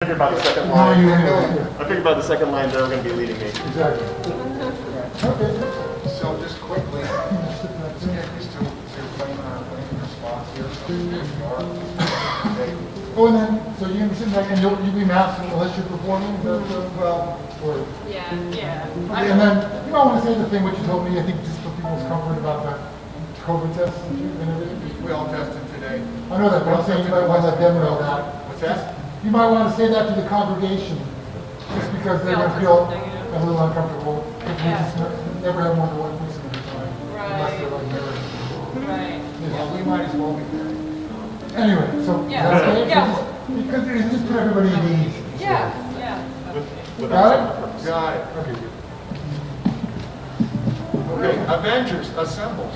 I figured by the second line. I figured by the second line they were going to be leading me. Exactly. Okay. So just quickly, let's get used to playing response here. So here we are. Okay. Oh, and then, so you can sit back and you'll be masked unless you're performing? Well, or... Yeah. Okay, and then, you might want to say the thing which you told me, I think just for people's comfort about the COVID test and everything. We all tested today. I know that, but I'm saying you might want to let them know that. What's that? You might want to say that to the congregation, just because they're going to feel a little uncomfortable. If we just never have more than one person at a time, unless they're like married. Right. Well, we might as well be there. Anyway, so that's okay? Because it just put everybody at ease. Yeah. Got it? Got it. Okay, good. Okay, Avengers, assemble.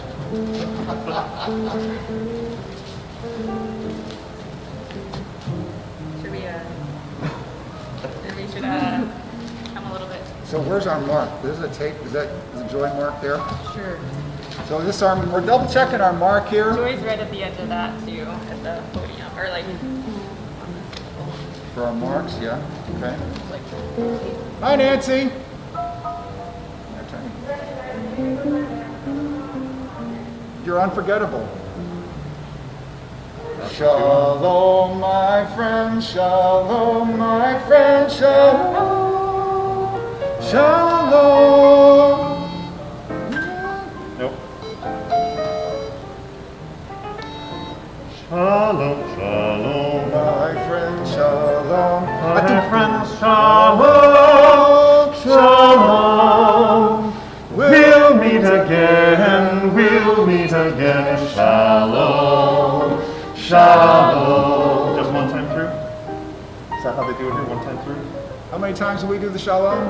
We should come a little bit. So where's our mark? There's a tape. Is the Joy mark there? Sure. So this arm, we're double checking our mark here. Joy's right at the edge of that too, at the podium, or like. For our marks, yeah. Okay. Like Hi, Nancy. You're unforgettable. Shalom, my friend. Shalom, my friend. Shalom. Shalom. Nope. Shalom, shalom. My friend, shalom. My friend, shalom, shalom. We'll meet again, shalom, shalom. Just one time through? Is that how they do it here, one time through? How many times do we do the shalom?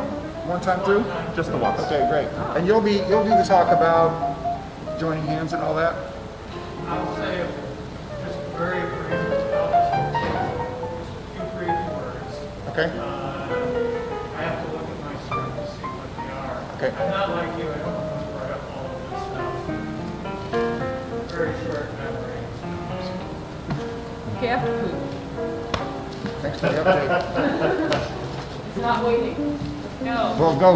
One time through? Just the once. Okay, great. And you'll do the talk about joining hands and all that? I'll say just very brief, just a few brief words. Okay. I have to look at my script to see what they are. Okay. I'm not like you, I don't write up all of this stuff. Very short memory. okay, I have to poop. Thanks for the update. It's not waiting. No. Well, go.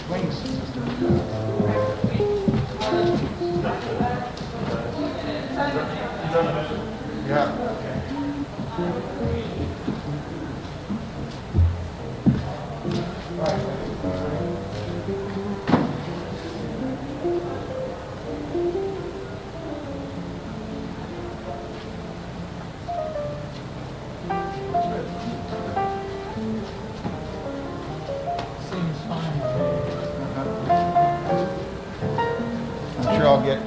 Wings, sister. Yeah. Seems fine. I'm sure I'll get.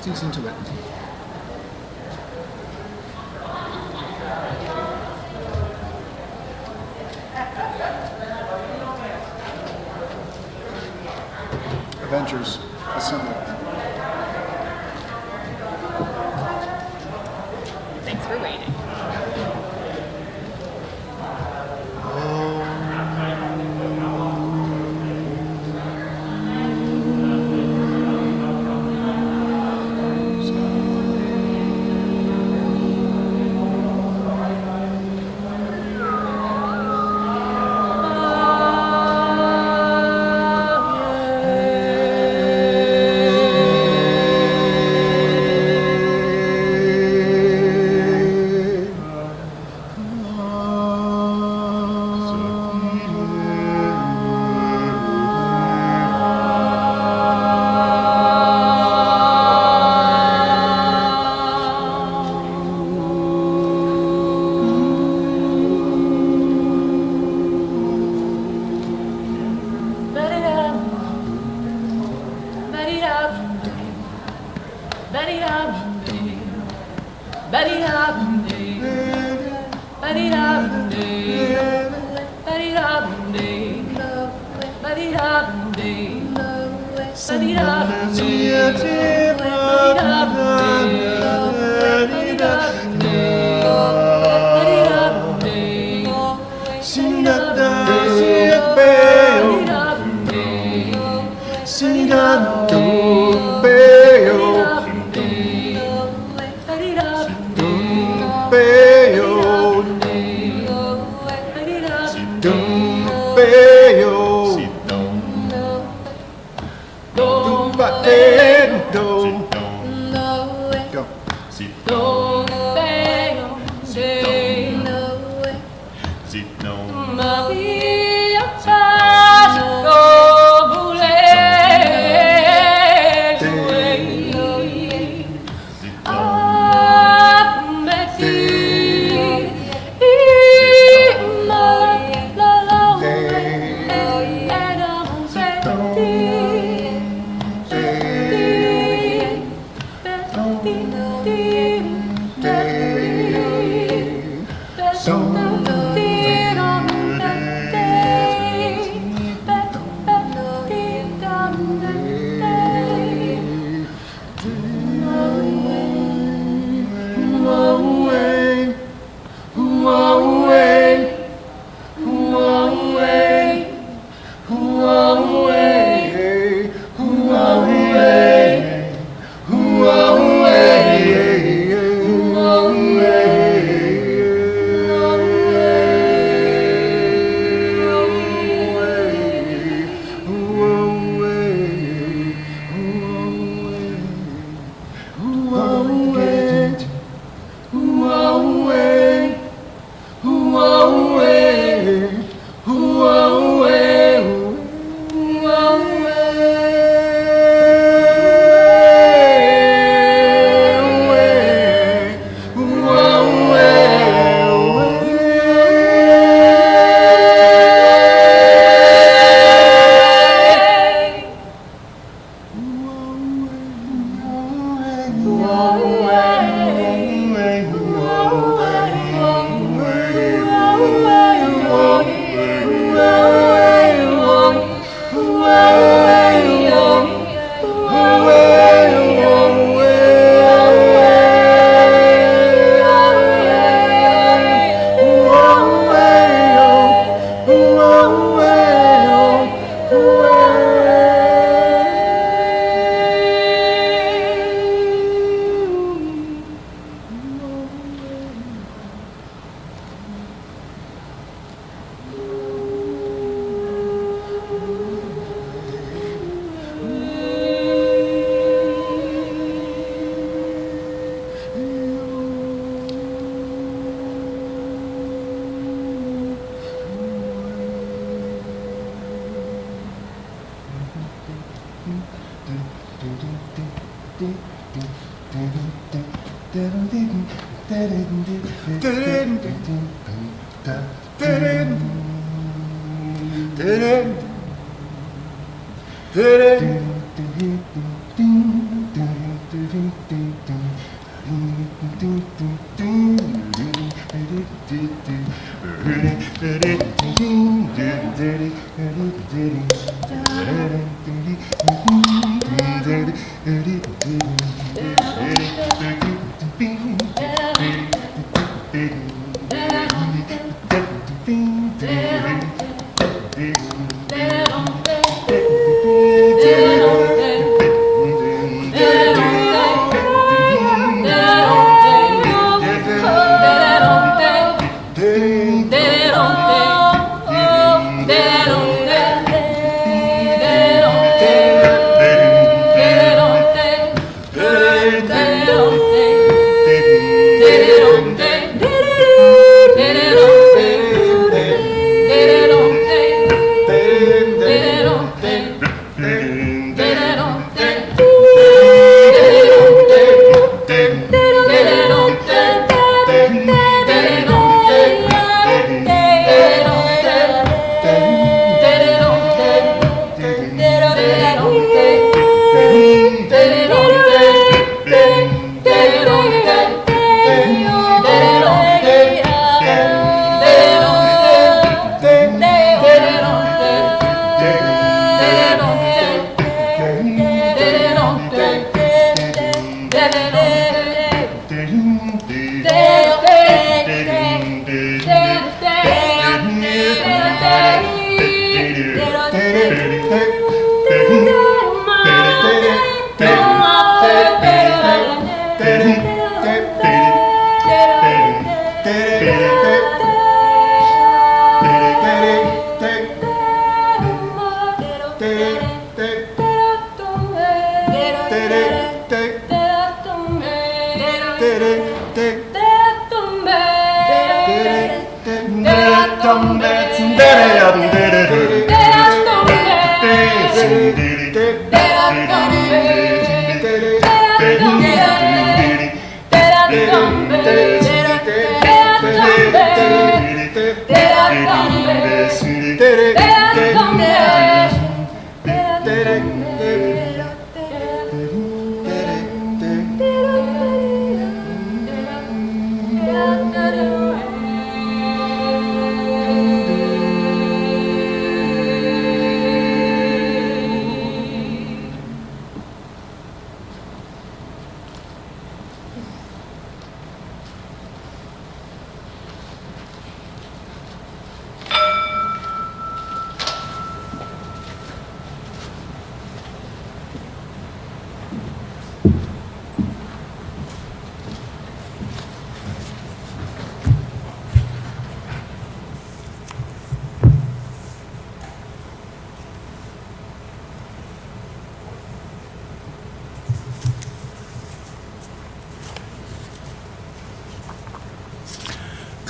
Let's ease into it. Avengers, assemble. Thanks for waiting.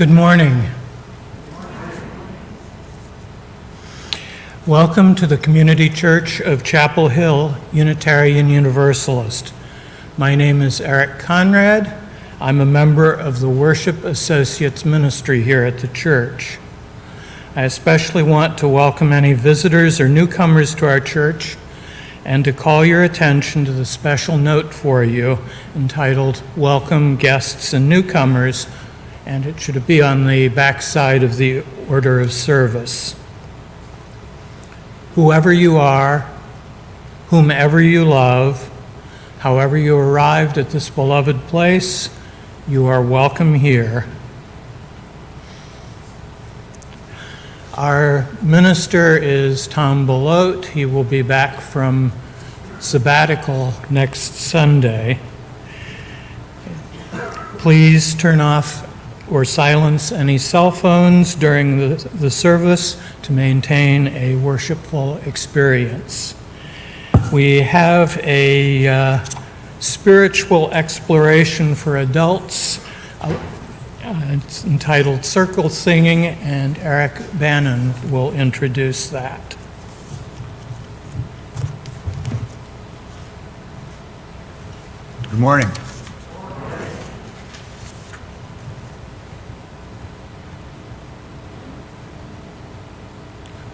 Good morning. Welcome to the Community Church of Chapel Hill, Unitarian Universalist. My name is Eric Conrad. I'm a member of the Worship Associates Ministry here at the church. I especially want to welcome any visitors or newcomers to our church and to call your attention to the special note for you entitled Welcome Guests and Newcomers, and it should be on the back side of the order of service. Whoever you are, whomever you love, however you arrived at this beloved place, you are welcome here. Our minister is Tom Belote. He will be back from sabbatical next Sunday. Please turn off or silence any cell phones during the service to maintain a worshipful experience. We have a spiritual exploration for adults. It's entitled Circle Singing, and Eric Bannan will introduce that. Good morning.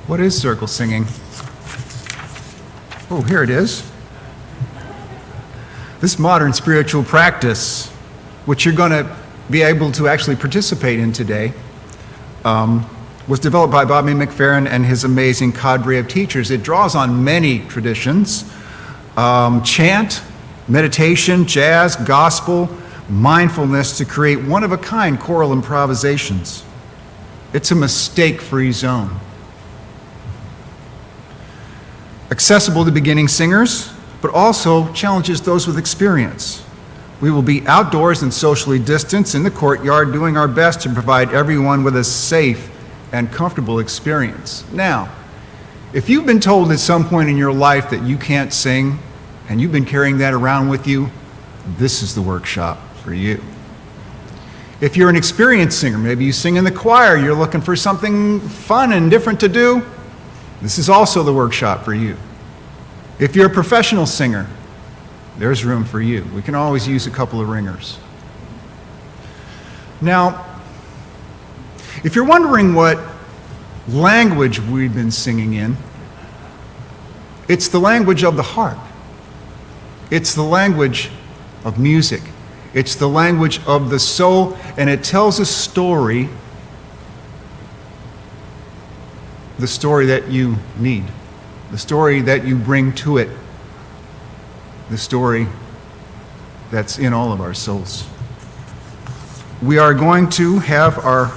What is circle singing? Oh, here it is. This modern spiritual practice, which you're going to be able to actually participate in today, was developed by Bobby McFerrin and his amazing cadre of teachers. It draws on many traditions, chant, meditation, jazz, gospel, mindfulness to create one-of-a-kind choral improvisations. It's a mistake-free zone. Accessible to beginning singers, but also challenges those with experience. We will be outdoors and socially distanced in the courtyard, doing our best to provide everyone with a safe and comfortable experience. Now, if you've been told at some point in your life that you can't sing, and you've been carrying that around with you, this is the workshop for you. If you're an experienced singer, maybe you sing in the choir, you're looking for something fun and different to do, this is also the workshop for you. If you're a professional singer, there's room for you. We can always use a couple of ringers. Now, if you're wondering what language we've been singing in, it's the language of the heart. It's the language of music. It's the language of the soul, and it tells a story, the story that you need, the story that you bring to it, the story that's in all of our souls. We are going to have our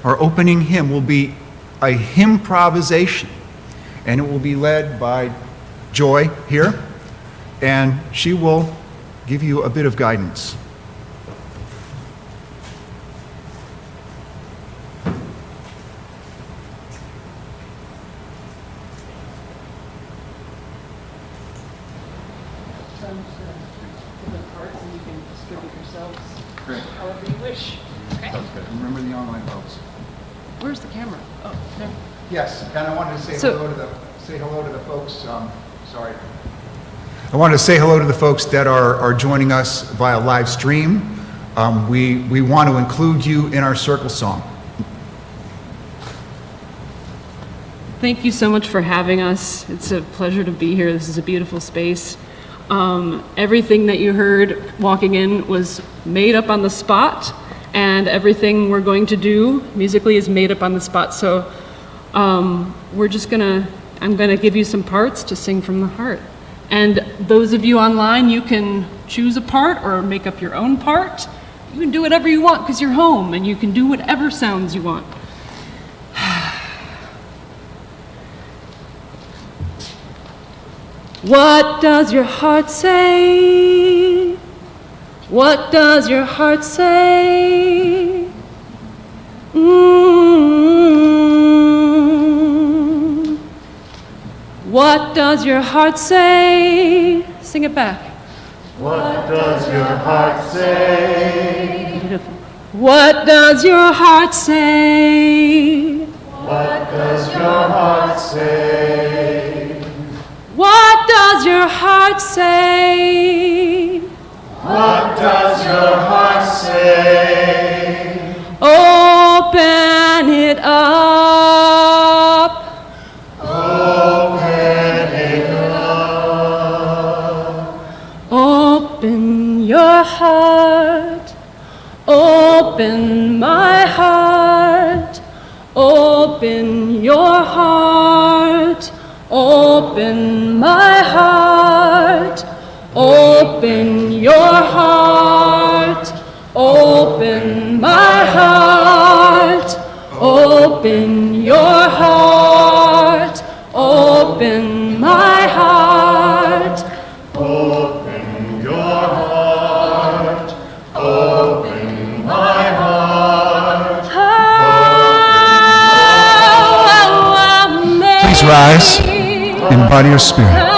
opening hymn will be a hymn-provisation, and it will be led by Joy here, and she will give you a bit of guidance. Great. However you wish. Okay. Sounds good. Remember the online folks. Where's the camera? Oh, there. Yes, and I wanted to say So- hello to the folks. I wanted to say hello to the folks that are joining us via live stream. We want to include you in our circle song. Thank you so much for having us. It's a pleasure to be here. This is a beautiful space. Everything that you heard walking in was made up on the spot, and everything we're going to do musically is made up on the spot. So I'm gonna give you some parts to sing from the heart. And those of you online, you can choose a part or make up your own part. You can do whatever you want because you're home, and you can do whatever sounds you want. What does your heart say? What does your heart say? What does your heart say? Sing it back. What does your heart say? Beautiful. What does your heart say? What does your heart say? What does your heart say? What does your heart say? Open it up. Open it up. Open your heart. Open my heart. Open your heart. Open my heart. Open your heart. Open my heart. Open your heart. Open my heart. Open your heart. Open my heart. Please rise in body or spirit.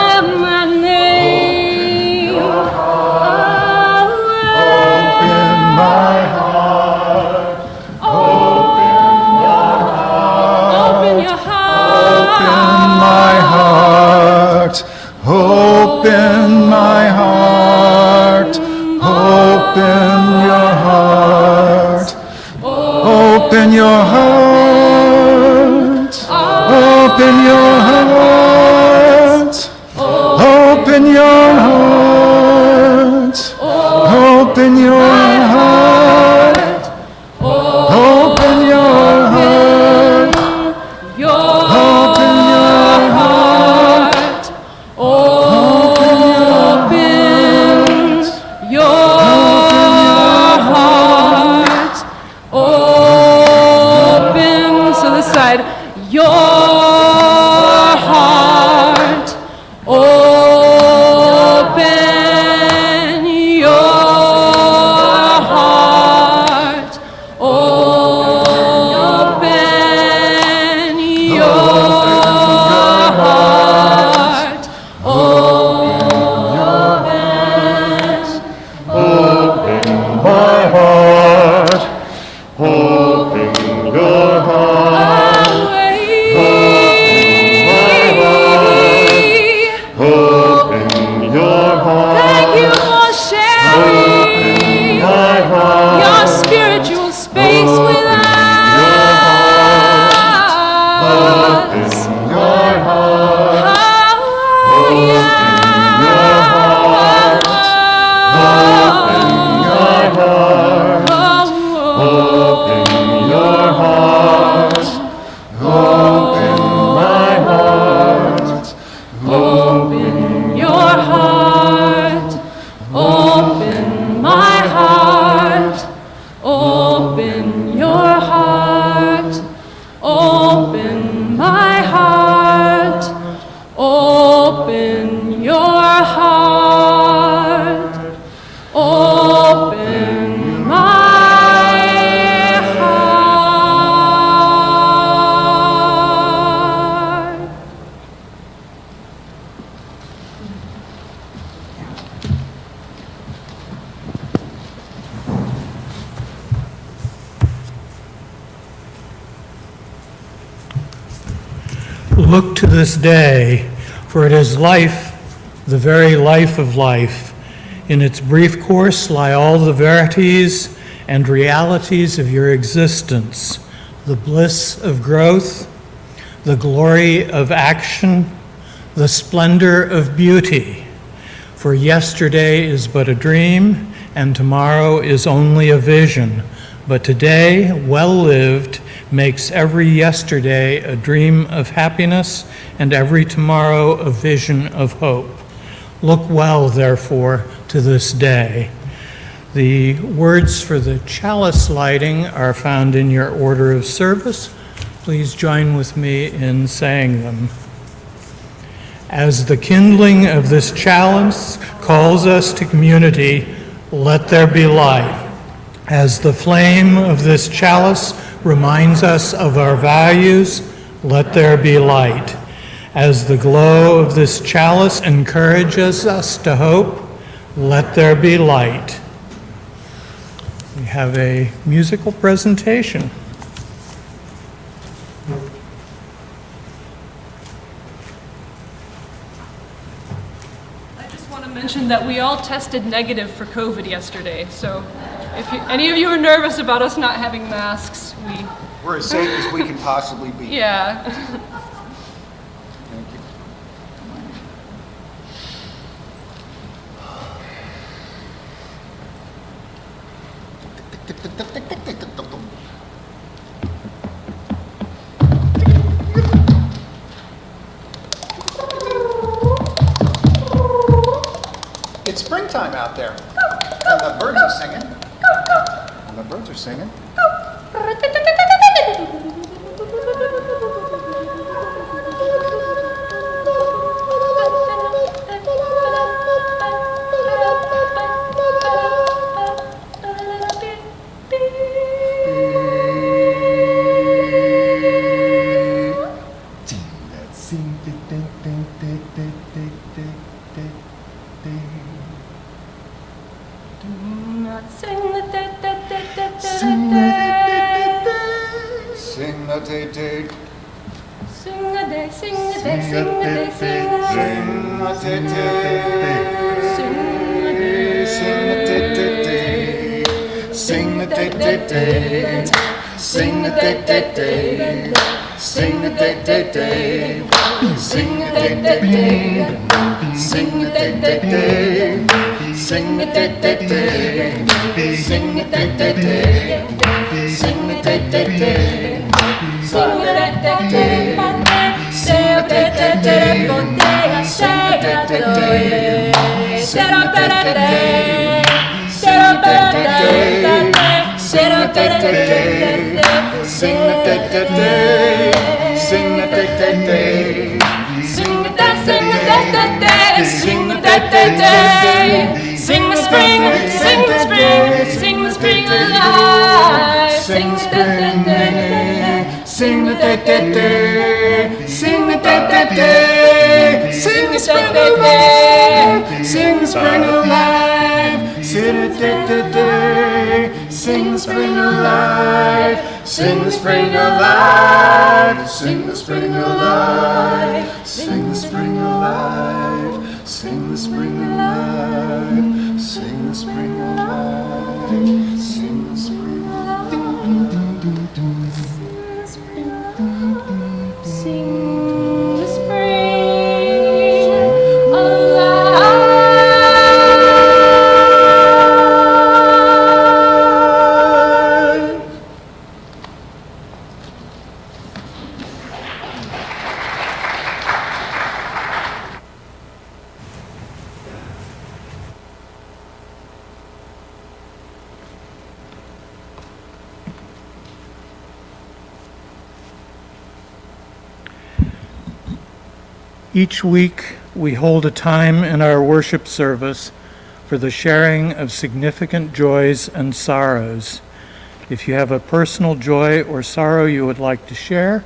Look to this day, for it is life, the very life of life. In its brief course lie all the verities and realities of your existence, the bliss of growth, the glory of action, the splendor of beauty. For yesterday is but a dream, and tomorrow is only a vision. But today, well lived, makes every yesterday a dream of happiness, and every tomorrow a vision of hope. Look well, therefore, to this day. The words for the chalice lighting are found in your order of service. Please join with me in saying them. As the kindling of this chalice calls us to community, let there be light. As the flame of this chalice reminds us of our values, let there be light. As the glow of this chalice encourages us to hope, let there be light. We have a musical presentation. I just want to mention that we all tested negative for COVID yesterday, so if any of you are nervous about us not having masks, We're as safe as we can possibly be. yeah. Thank you. It's springtime out there, and the birds are singing. And the birds are singing. Sing a day day. Sing a day, sing a day, sing a day, sing a day. Sing a day day. Sing a day day. Sing a day day. Sing a day day. Sing a day day. Sing a day day. Sing a day day. Sing a day day. Sing a day day. Sing the spring, sing the spring, sing the spring alive. Sing the spring, sing the day, sing the day, sing the spring alive, sing the spring alive, sing the day, sing the spring alive, sing the spring alive, sing the spring alive, sing the spring alive, sing the spring alive, sing the spring alive, sing the spring Each week, we hold a time in our worship service for the sharing of significant joys and sorrows. If you have a personal joy or sorrow you would like to share,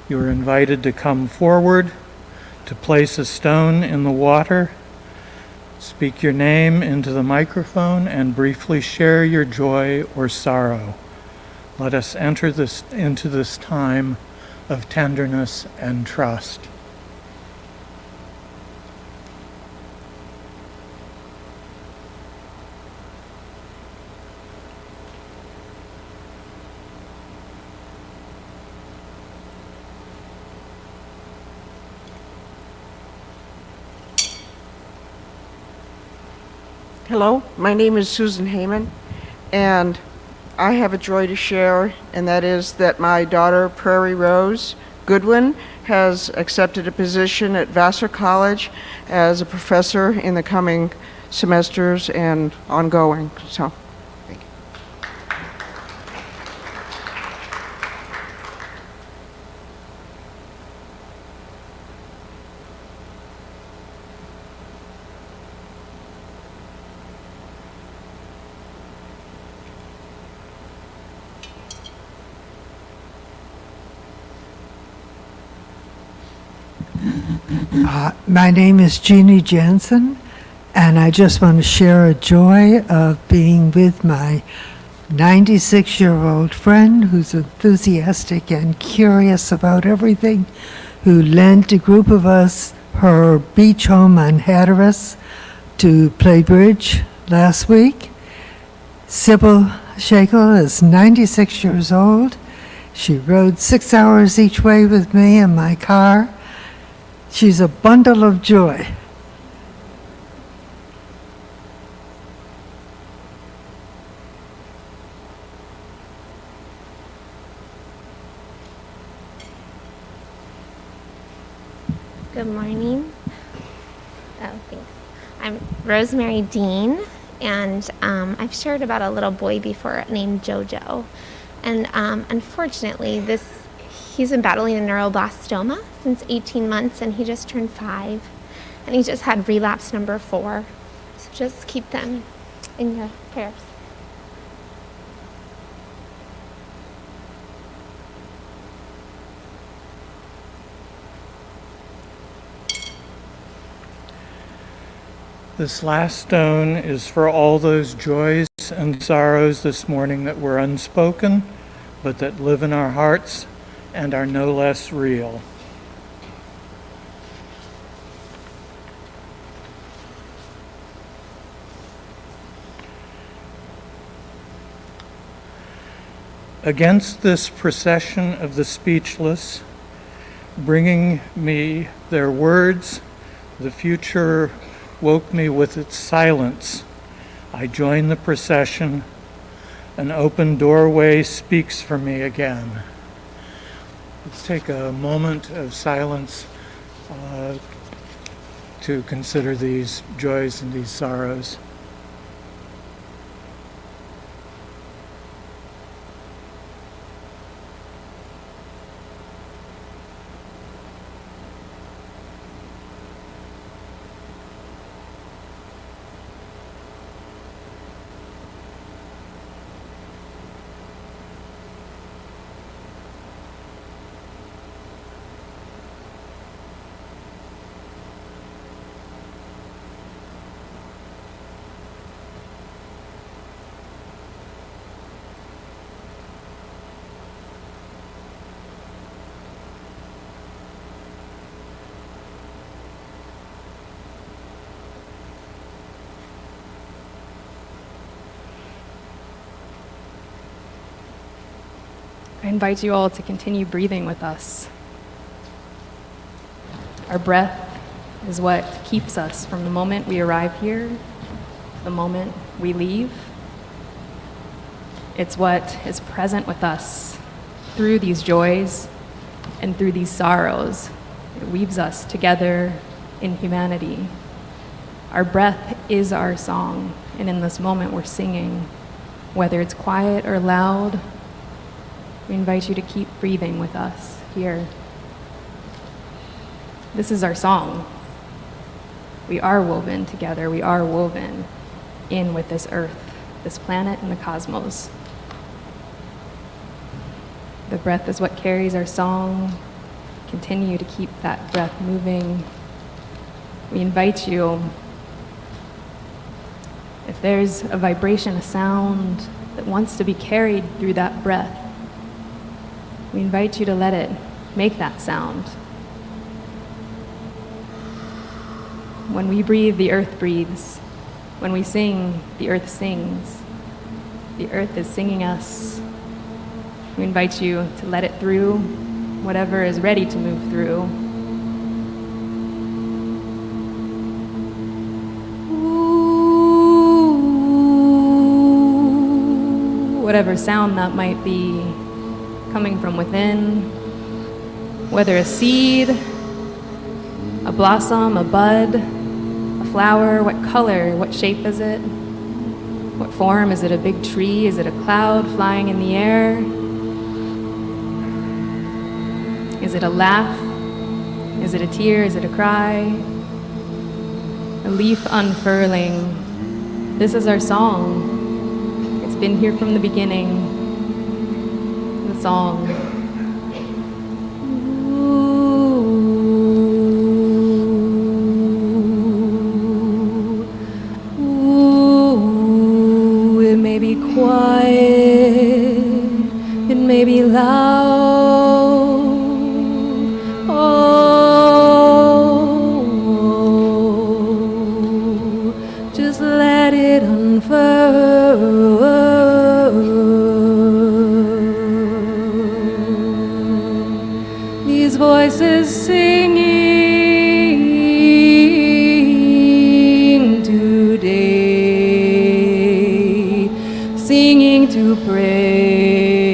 you are invited to come forward, to place a stone in the water, speak your name into the microphone, and briefly share your joy or sorrow. Let us enter into this time of tenderness and trust. Hello, my name is Susan Heyman, and I have a joy to share, and that is that my daughter, Prairie Rose Goodwin, has accepted a position at Vassar College as a professor in the coming semesters and ongoing. So, thank you. My name is Jeannie Jensen, and I just want to share a joy of being with my 96-year-old friend who's enthusiastic and curious about everything, who lent a group of us her beach home on Hatteras to play bridge last week. Sybil Shackle is 96 years old. She rode 6 hours each way with me in my car. She's a bundle of joy. Good morning. Oh, thanks. I'm Rosemary Dean, and I've shared about a little boy before named Jojo. And unfortunately, he's been battling a neuroblastoma since 18 months, and he just turned 5. And he just had relapse number 4. So just keep them in your prayers. This last stone is for all those joys and sorrows this morning that were unspoken, but that live in our hearts and are no less real. Against this procession of the speechless, bringing me their words, the future woke me with its silence. I join the procession. An open doorway speaks for me again. Let's take a moment of silence to consider these joys and these sorrows. I invite you all to continue breathing with us. Our breath is what keeps us from the moment we arrive here, the moment we leave. It's what is present with us through these joys and through these sorrows. It weaves us together in humanity. Our breath is our song, and in this moment we're singing. Whether it's quiet or loud, we invite you to keep breathing with us here. This is our song. We are woven together. We are woven in with this earth, this planet, and the cosmos. The breath is what carries our song. Continue to keep that breath moving. We invite you, if there's a vibration, a sound that wants to be carried through that breath, we invite you to let it make that sound. When we breathe, the earth breathes. When we sing, the earth sings. The earth is singing us. We invite you to let it through, whatever is ready to move through. Whatever sound that might be coming from within, whether a seed, a blossom, a bud, a flower, what color, what shape is it? What form? Is it a big tree? Is it a cloud flying in the air? Is it a laugh? Is it a tear? Is it a cry? A leaf unfurling. This is our song. It's been here from the beginning. The song. Ooh, it may be quiet. It may be loud. Oh, just let it unfurl. These voices singing today, singing to pray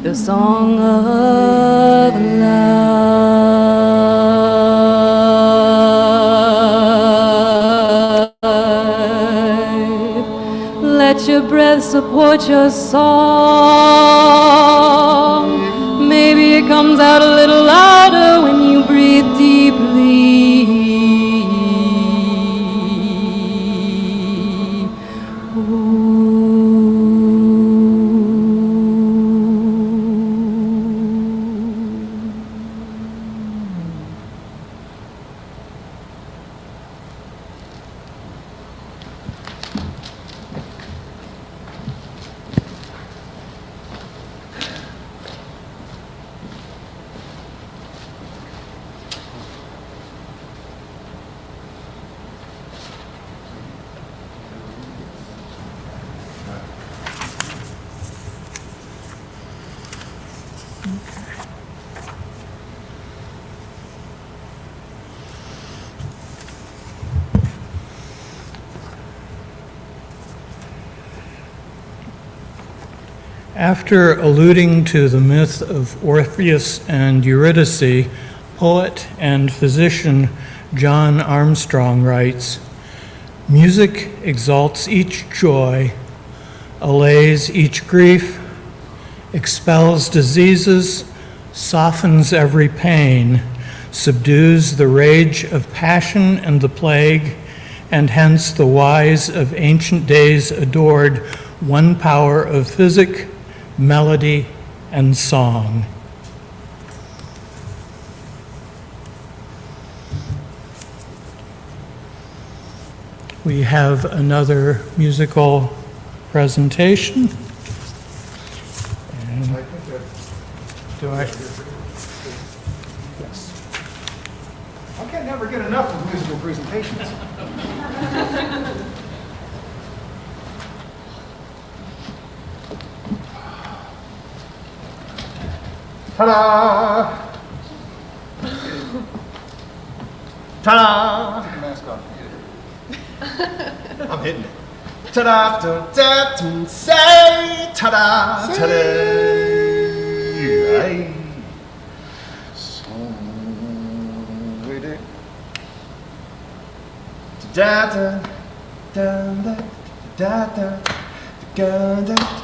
the song of life. Let your breath support your song. Maybe it comes out a little louder when you breathe deeply. After alluding to the myth of Orpheus and Eurydice, poet and physician John Armstrong writes, "Music exalts each joy, allays each grief, expels diseases, softens every pain, subdues the rage of passion and the plague, and hence the wise of ancient days adored one power of physic, melody, and song." We have another musical presentation. And do I? Yes. I can never get enough of musical presentations. Ta-da! Ta-da! Take the mask off. I'm hitting it. Ta-da! Ta-da! Say ta-da! Ta-da! Hey. So we did. Da-da, da-da, da-da, da-da,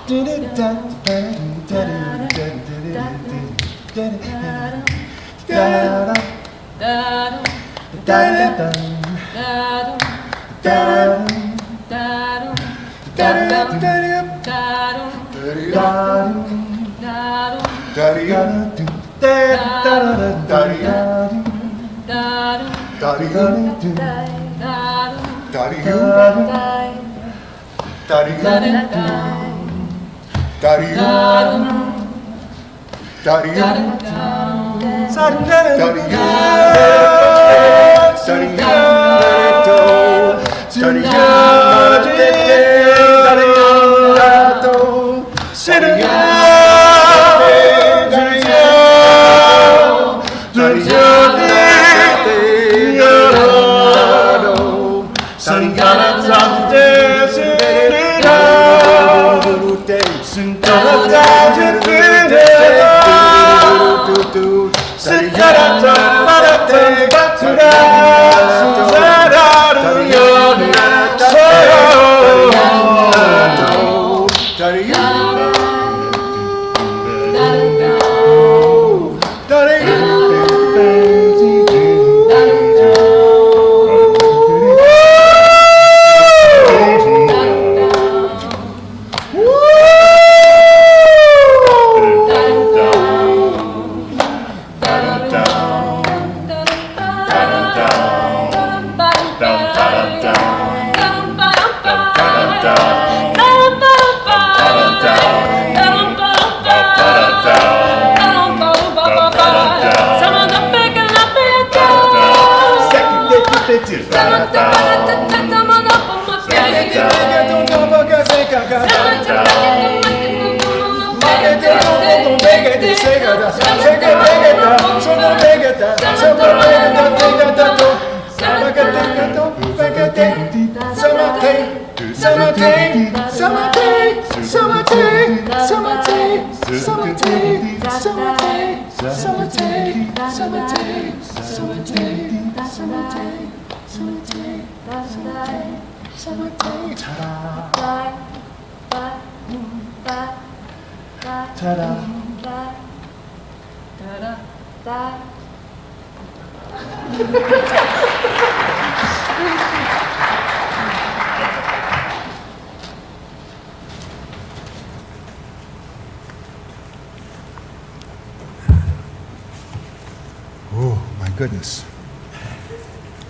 Oh, my goodness.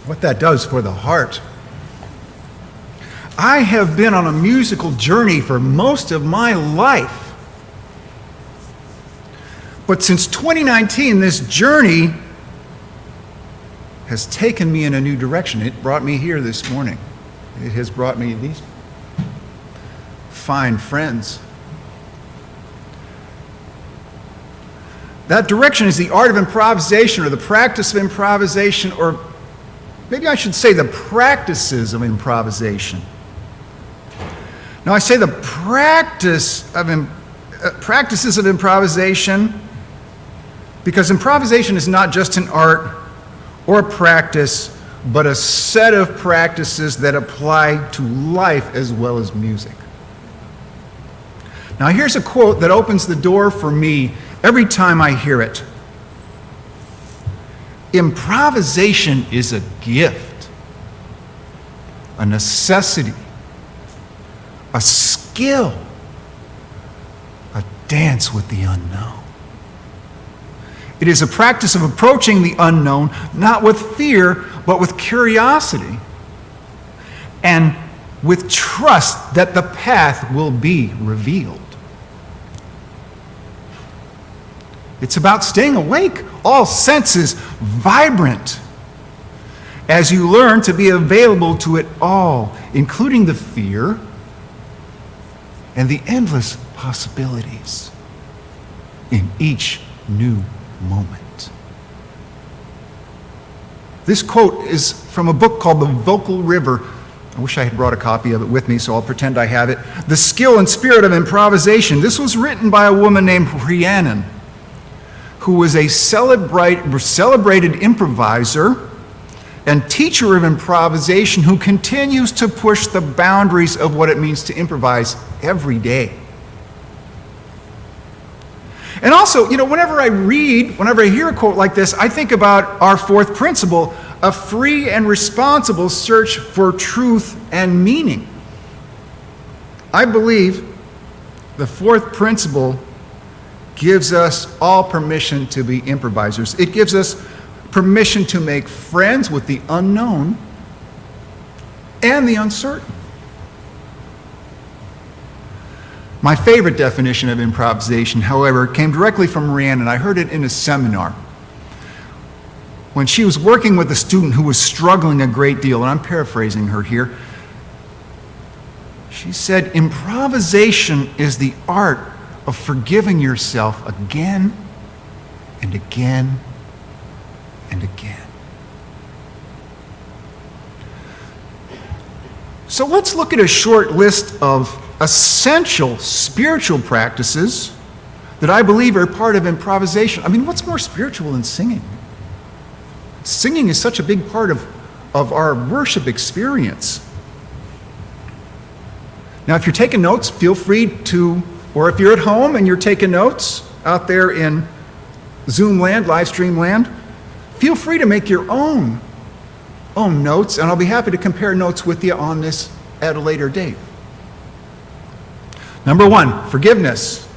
What that does for the heart. I have been on a musical journey for most of my life. But since 2019, this journey has taken me in a new direction. It brought me here this morning. It has brought me these fine friends. That direction is the art of improvisation, or the practice of improvisation, or maybe I should say the practices of improvisation. Now, I say the practices of improvisation because improvisation is not just an art or a practice, but a set of practices that apply to life as well as music. Now, here's a quote that opens the door for me every time I hear it. Improvisation is a gift, a necessity, a skill, a dance with the unknown. It is a practice of approaching the unknown, not with fear, but with curiosity, and with trust that the path will be revealed. It's about staying awake, all senses vibrant, as you learn to be available to it all, including the fear and the endless possibilities in each new moment. This quote is from a book called The Vocal River. I wish I had brought a copy of it with me, so I'll pretend I have it. The Skill and Spirit of Improvisation. This was written by a woman named Bannan, who was a celebrated improviser and teacher of improvisation who continues to push the boundaries of what it means to improvise every day. And also, whenever I hear a quote like this, I think about our fourth principle, a free and responsible search for truth and meaning. I believe the fourth principle gives us all permission to be improvisers. It gives us permission to make friends with the unknown and the uncertain. My favorite definition of improvisation, however, came directly from Marianne, and I heard it in a seminar when she was working with a student who was struggling a great deal, and I'm paraphrasing her here. She said, improvisation is the art of forgiving yourself again and again and again. So let's look at a short list of essential spiritual practices that I believe are part of improvisation. I mean, what's more spiritual than singing? Singing is such a big part of our worship experience. Now, if you're taking notes, feel free to, or if you're at home and you're taking notes out there in Zoom land, live stream land, feel free to make your own notes, and I'll be happy to compare notes with you on this at a later date. Number one, forgiveness.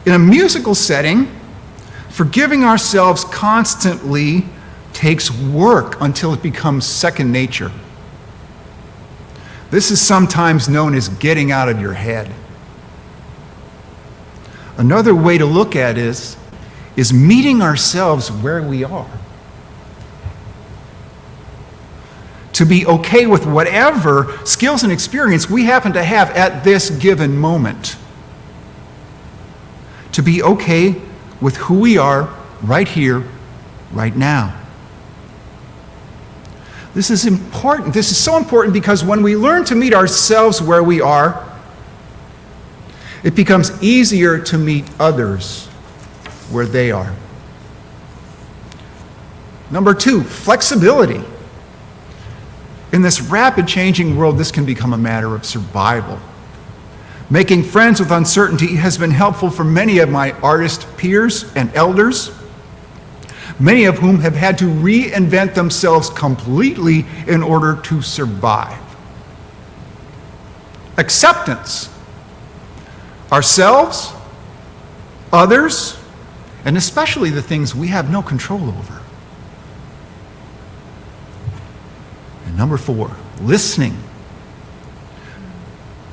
In a musical setting, forgiving ourselves constantly takes work until it becomes second nature. This is sometimes known as getting out of your head. Another way to look at it is meeting ourselves where we are. To be okay with whatever skills and experience we happen to have at this given moment. To be okay with who we are right here, right now. This is important. This is so important because when we learn to meet ourselves where we are, it becomes easier to meet others where they are. Number two, flexibility. In this rapid changing world, this can become a matter of survival. Making friends with uncertainty has been helpful for many of my artist peers and elders, many of whom have had to reinvent themselves completely in order to survive. Acceptance. Ourselves, others, and especially the things we have no control over. And number four, listening.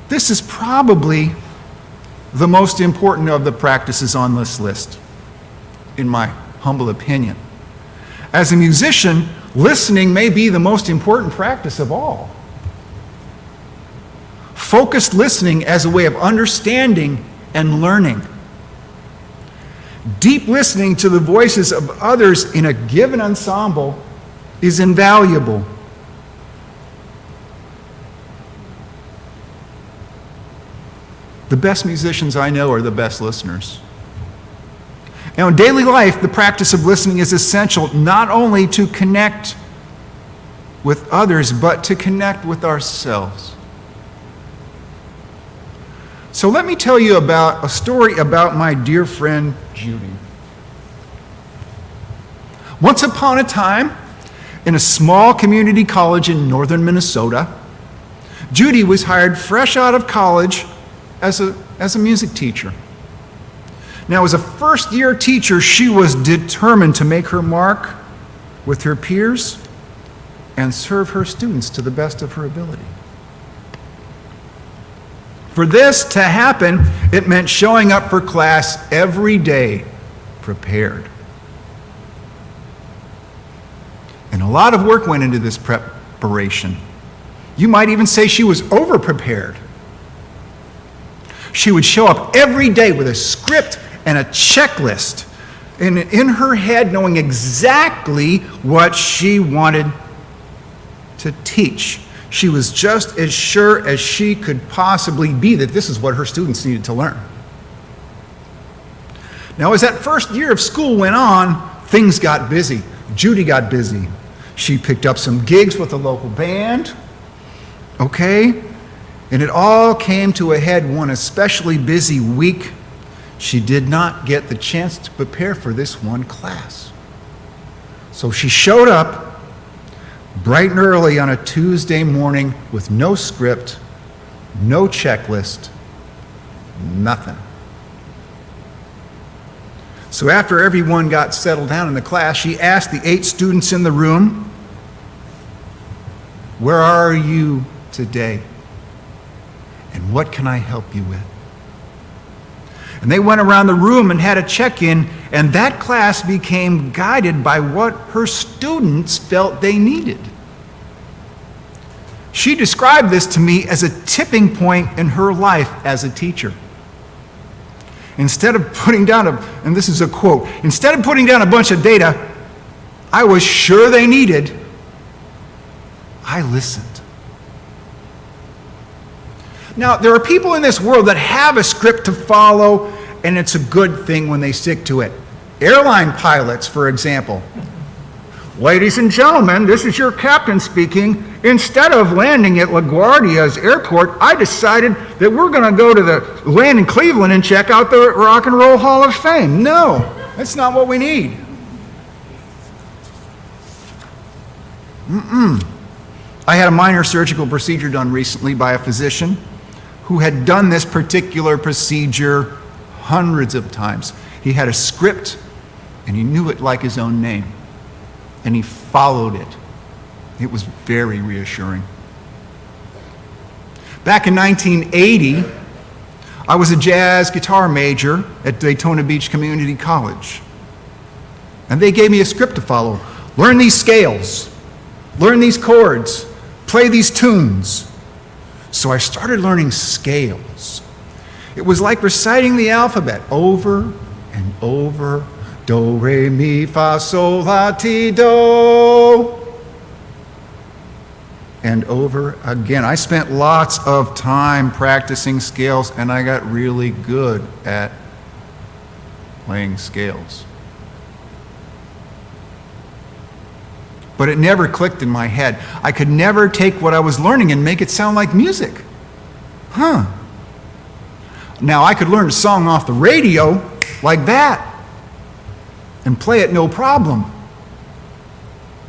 This is probably the most important of the practices on this list, in my humble opinion. As a musician, listening may be the most important practice of all. Focused listening as a way of understanding and learning. Deep listening to the voices of others in a given ensemble is invaluable. The best musicians I know are the best listeners. Now, in daily life, the practice of listening is essential not only to connect with others, but to connect with ourselves. So let me tell you about a story about my dear friend Judy. Once upon a time, in a small community college in northern Minnesota, Judy was hired fresh out of college as a music teacher. Now, as a first-year teacher, she was determined to make her mark with her peers and serve her students to the best of her ability. For this to happen, it meant showing up for class every day prepared. And a lot of work went into this preparation. You might even say she was over-prepared. She would show up every day with a script and a checklist, and in her head knowing exactly what she wanted to teach. She was just as sure as she could possibly be that this is what her students needed to learn. Now, as that first year of school went on, things got busy. Judy got busy. She picked up some gigs with a local band, okay? And it all came to a head one especially busy week. She did not get the chance to prepare for this one class. So she showed up bright and early on a Tuesday morning with no script, no checklist, nothing. So after everyone got settled down in the class, she asked the 8 students in the room, "Where are you today? And what can I help you with?" And they went around the room and had a check-in, and that class became guided by what her students felt they needed. She described this to me as a tipping point in her life as a teacher. Instead of putting down and this is a quote, instead of putting down a bunch of data I was sure they needed, I listened. Now, there are people in this world that have a script to follow, and it's a good thing when they stick to it. Airline pilots, for example. Ladies and gentlemen, this is your captain speaking. Instead of landing at LaGuardia's airport, I decided that we're going to go to the land in Cleveland and check out the Rock and Roll Hall of Fame. No, that's not what we need. I had a minor surgical procedure done recently by a physician who had done this particular procedure hundreds of times. He had a script, and he knew it like his own name, and he followed it. It was very reassuring. Back in 1980, I was a jazz guitar major at Daytona Beach Community College, and they gave me a script to follow. Learn these scales, learn these chords, play these tunes. So I started learning scales. It was like reciting the alphabet over and over. Do, re, mi, fa, sol, la, ti, do. And over again. I spent lots of time practicing scales, and I got really good at playing scales. But it never clicked in my head. I could never take what I was learning and make it sound like music. Now, I could learn a song off the radio like that and play it no problem,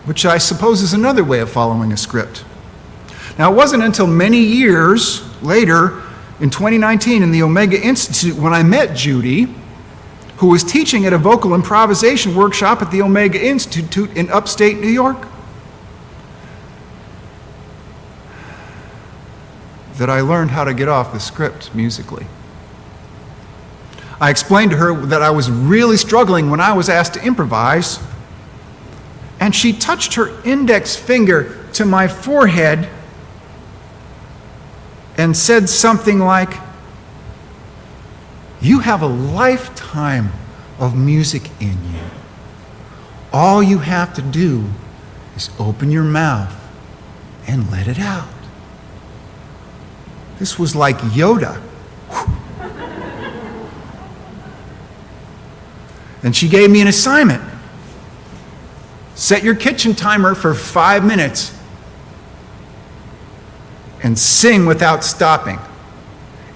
which I suppose is another way of following a script. Now, it wasn't until many years later, in 2019, in the Omega Institute, when I met Judy, who was teaching at a vocal improvisation workshop at the Omega Institute in upstate New York, that I learned how to get off the script musically. I explained to her that I was really struggling when I was asked to improvise, and she touched her index finger to my forehead and said something like, "You have a lifetime of music in you. All you have to do is open your mouth and let it out." This was like Yoda. And she gave me an assignment. Set your kitchen timer for 5 minutes and sing without stopping.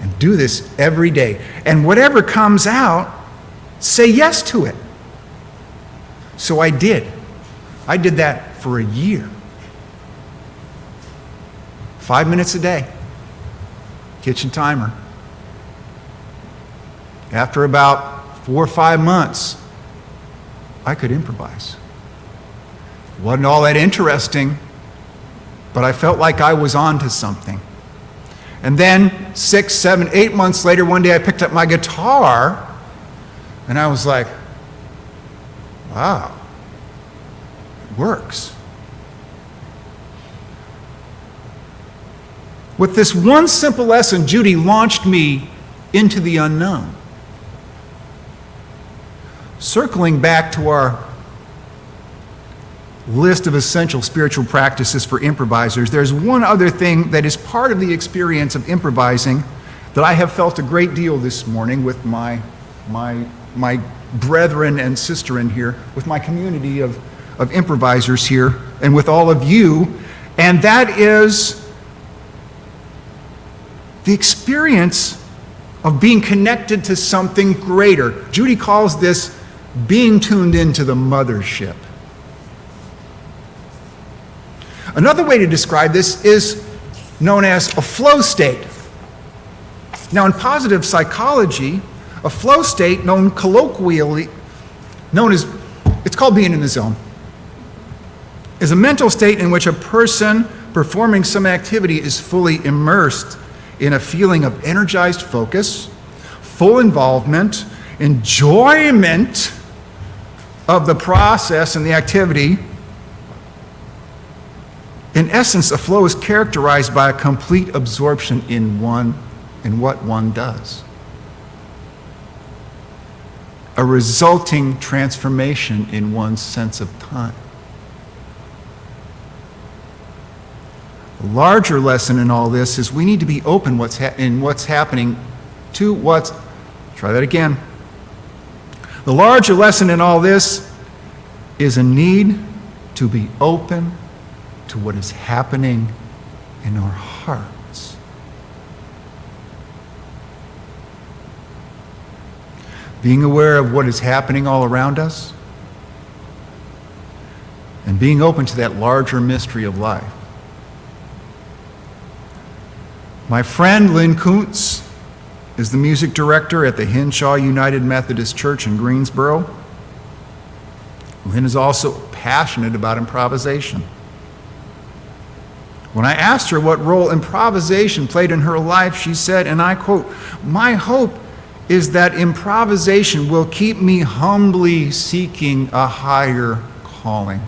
And do this every day. And whatever comes out, say yes to it. So I did. I did that for a year. 5 minutes a day. Kitchen timer. After about 4 or 5 months, I could improvise. It wasn't all that interesting, but I felt like I was onto something. And then 6, 7, 8 months later, one day I picked up my guitar, and I was like, wow, it works. With this one simple lesson, Judy launched me into the unknown. Circling back to our list of essential spiritual practices for improvisers, there's one other thing that is part of the experience of improvising that I have felt a great deal this morning with my brethren and sister in here, with my community of improvisers here, and with all of you, and that is the experience of being connected to something greater. Judy calls this being tuned into the mothership. Another way to describe this is known as a flow state. Now, in positive psychology, a flow state, known colloquially, it's called being in the zone, is a mental state in which a person performing some activity is fully immersed in a feeling of energized focus, full involvement, enjoyment of the process and the activity. In essence, a flow is characterized by a complete absorption in what one does. A resulting transformation in one's sense of time. The larger lesson in all this is we need to be open in what's happening to what's, try that again. The larger lesson in all this is a need to be open to what is happening in our hearts. Being aware of what is happening all around us and being open to that larger mystery of life. My friend Lynn Kuntz is the music director at the Hinshaw United Methodist Church in Greensboro. Lynn is also passionate about improvisation. When I asked her what role improvisation played in her life, she said, and I quote, "My hope is that improvisation will keep me humbly seeking a higher calling."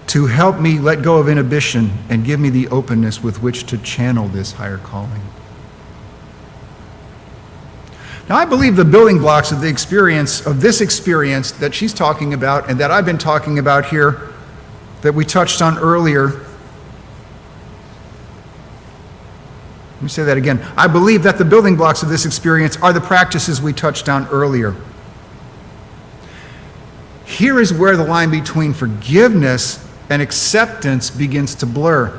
To help me let go of inhibition and give me the openness with which to channel this higher calling. Now, I believe the building blocks of this experience that she's talking about and that I've been talking about here, that we touched on earlier. Let me say that again. I believe that the building blocks of this experience are the practices we touched on earlier. Here is where the line between forgiveness and acceptance begins to blur.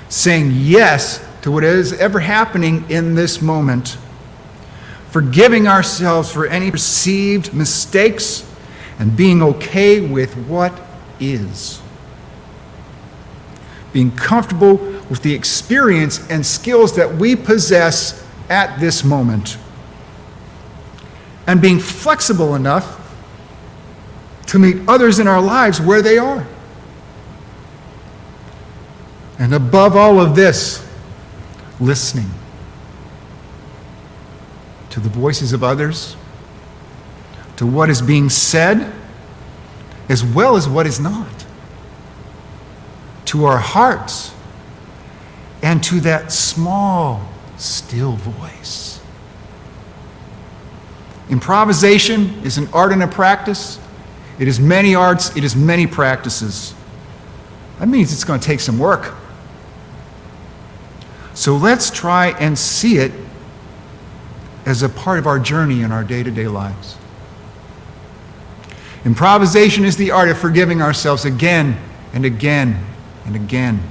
Saying yes to what is ever happening in this moment. Forgiving ourselves for any perceived mistakes and being okay with what is. Being comfortable with the experience and skills that we possess at this moment. And being flexible enough to meet others in our lives where they are. And above all of this, listening to the voices of others, to what is being said, as well as what is not, to our hearts, and to that small, still voice. Improvisation is an art and a practice. It is many arts, it is many practices. That means it's going to take some work. So let's try and see it as a part of our journey in our day-to-day lives. Improvisation is the art of forgiving ourselves again and again and again.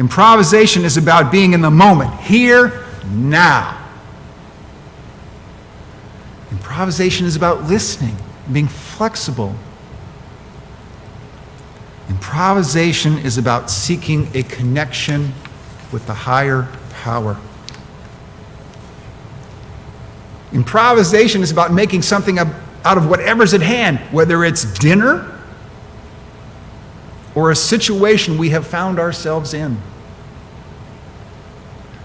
Improvisation is about being in the moment, here, now. Improvisation is about listening, being flexible. Improvisation is about seeking a connection with the higher power. Improvisation is about making something out of whatever's at hand, whether it's dinner or a situation we have found ourselves in.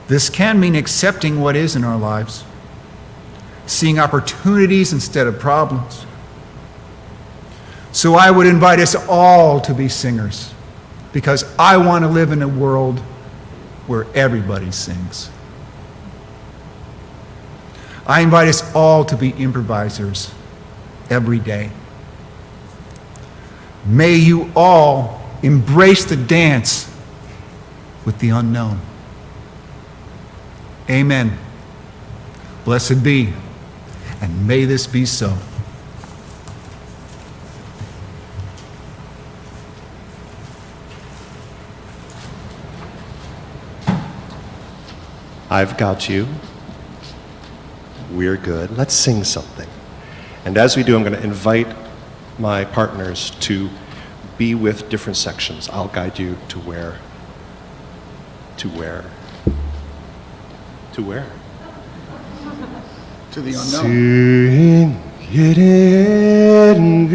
This can mean accepting what is in our lives, seeing opportunities instead of problems. So I would invite us all to be singers, because I want to live in a world where everybody sings. I invite us all to be improvisers every day. May you all embrace the dance with the unknown. Amen. Blessed be, and may this be so. I've got you. We're good. Let's sing something. And as we do, I'm going to invite my partners to be with different sections. I'll guide you to where. To where? To where? To the unknown. Sing it in,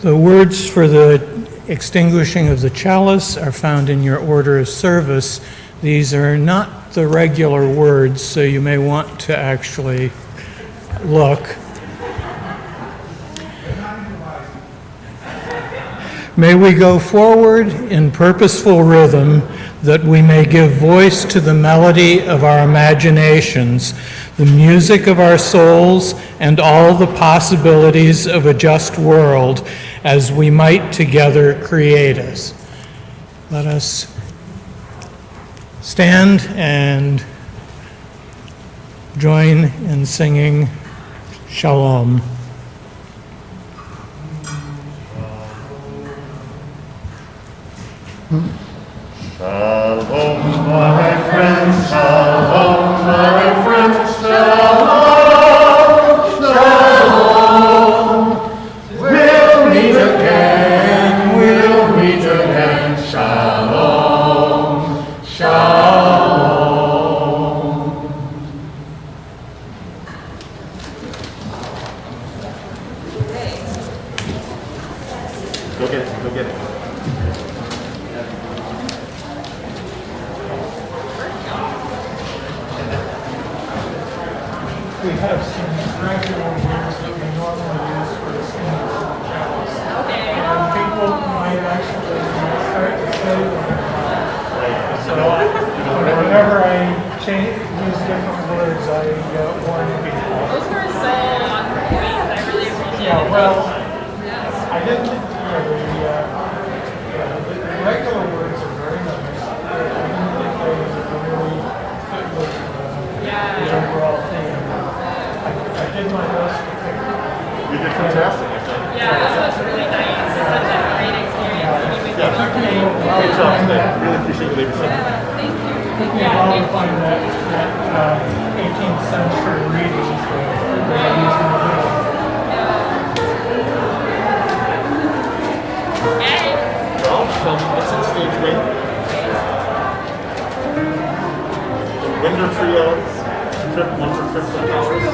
The words for the extinguishing of the chalice are found in your order of service. These are not the regular words, so you may want to actually look. May we go forward in purposeful rhythm that we may give voice to the melody of our imaginations, the music of our souls, and all the possibilities of a just world as we might together create us. Let us stand and join in singing Shalom. Shalom, my friends, shalom, my friends, shalom, shalom. We'll meet again, shalom, shalom. Go get it, go get it. We have some regular words that we normally use for the singing of the chalice. And people might actually start to say them. So whenever I use different words, I warn people. Those were so on point. I really appreciate Yeah, it. well, I didn't, the regular words are very nice. I didn't think they really fit with the overall theme. I did my best to pick. You did fantastic, I think. Yeah, this was really nice. Such a great experience to be with you. Good job today. Really appreciate you leaving. Thank you. Took me a while to find that 18th century reading for Well, what's in stage win? Winder Trio, trip, one for trips and towers.